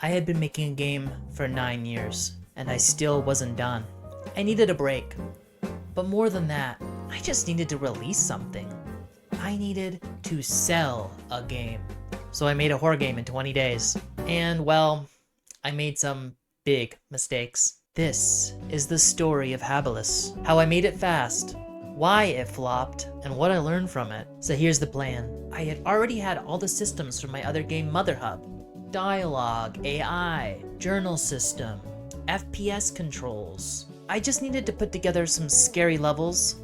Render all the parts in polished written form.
I had been making a game for 9 years, and I still wasn't done. I needed a break. But more than that, I just needed to release something. I needed to sell a game. So I made a horror game in 20 days. And well, I made some big mistakes. This is the story of Habilis. How I made it fast, why it flopped, and what I learned from it. So here's the plan. I had already had all the systems from my other game Mother Hub. Dialogue, AI, journal system, FPS controls. I just needed to put together some scary levels,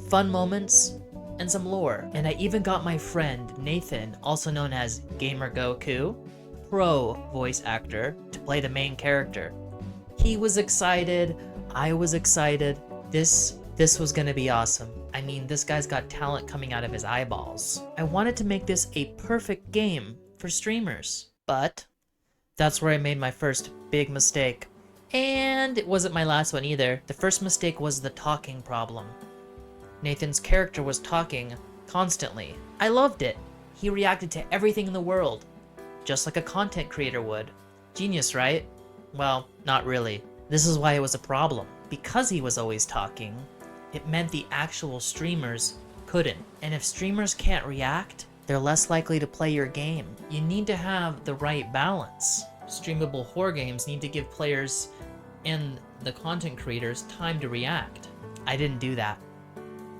fun moments, and some lore. And I even got my friend Nathan, also known as Gamer Goku, pro voice actor, to play the main character. He was excited, I was excited. This was gonna be awesome. I mean, this guy's got talent coming out of his eyeballs. I wanted to make this a perfect game for streamers. But that's where I made my first big mistake. And it wasn't my last one either. The first mistake was the talking problem. Nathan's character was talking constantly. I loved it. He reacted to everything in the world, just like a content creator would. Genius, right? Well, not really. This is why it was a problem. Because he was always talking, it meant the actual streamers couldn't. And if streamers can't react, they're less likely to play your game. You need to have the right balance. Streamable horror games need to give players and the content creators time to react. I didn't do that.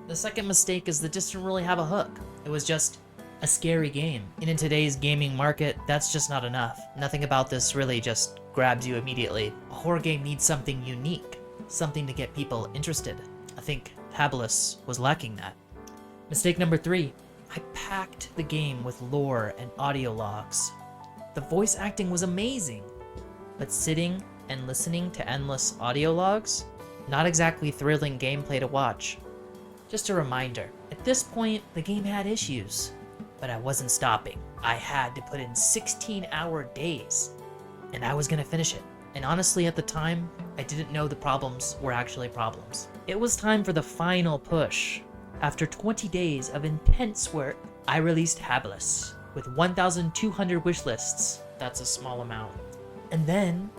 The second mistake is that this didn't really have a hook. It was just a scary game. And in today's gaming market, that's just not enough. Nothing about this really just grabs you immediately. A horror game needs something unique, something to get people interested. I think Habilis was lacking that. Mistake number 3. I packed the game with lore and audio logs. The voice acting was amazing, but sitting and listening to endless audio logs, not exactly thrilling gameplay to watch. Just a reminder, at this point, the game had issues, but I wasn't stopping. I had to put in 16-hour days, and I was gonna finish it. And honestly, at the time, I didn't know the problems were actually problems. It was time for the final push. After 20 days of intense work, I released Habilis with 1,200 wish lists. That's a small amount. And then,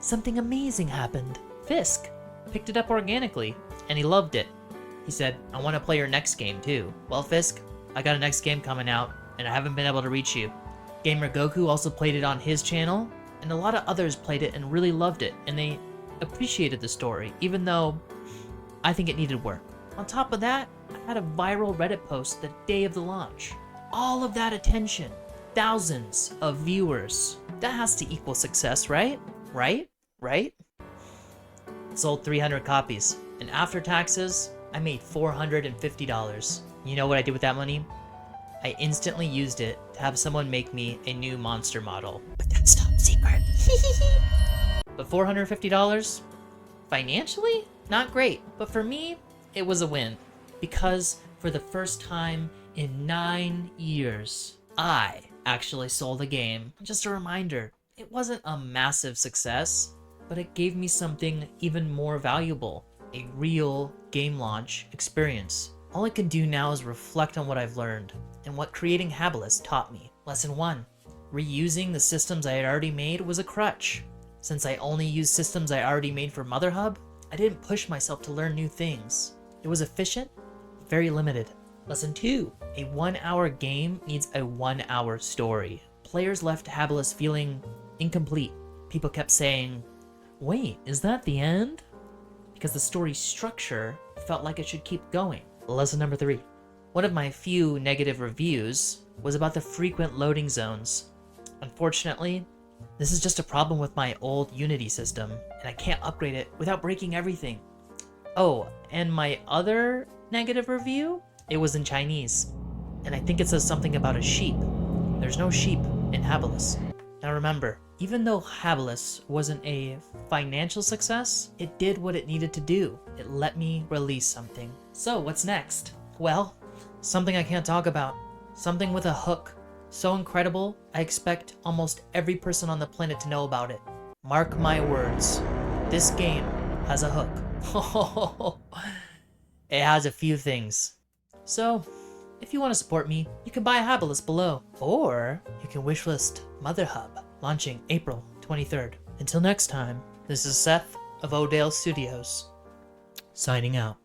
something amazing happened. Fisk picked it up organically, and he loved it. He said, I want to play your next game too. Well, Fisk, I got a next game coming out, and I haven't been able to reach you. Gamer Goku also played it on his channel, and a lot of others played it and really loved it, and they appreciated the story, even though I think it needed work. On top of that, I had a viral Reddit post the day of the launch. All of that attention, thousands of viewers. That has to equal success, right? Right? Sold 300 copies, and after taxes, I made $450. You know what I did with that money? I instantly used it to have someone make me a new monster model. But that's top secret. But $450? Financially? Not great, but for me, it was a win. Because for the first time in 9 years, I actually sold a game. Just a reminder, it wasn't a massive success, but it gave me something even more valuable, a real game launch experience. All I can do now is reflect on what I've learned and what creating Habilis taught me. Lesson 1, reusing the systems I had already made was a crutch. Since I only used systems I already made for Mother Hub, I didn't push myself to learn new things. It was efficient, very limited. Lesson 2, a 1-hour game needs a 1-hour story. Players left Habilis feeling incomplete. People kept saying, wait, is that the end? Because the story structure felt like it should keep going. Lesson number 3, one of my few negative reviews was about the frequent loading zones. Unfortunately, this is just a problem with my old Unity system, and I can't upgrade it without breaking everything. Oh, and my other negative review? It was in Chinese, and I think it says something about a sheep. There's no sheep in Habilis. Now remember, even though Habilis wasn't a financial success, it did what it needed to do. It let me release something. So what's next? Well, something I can't talk about. Something with a hook. So incredible, I expect almost every person on the planet to know about it. Mark my words, this game has a hook. It has a few things. So, if you want to support me, you can buy Habilis below. Or you can wishlist Mother Hub, launching April 23rd. Until next time, this is Seth of Odale Studios, signing out.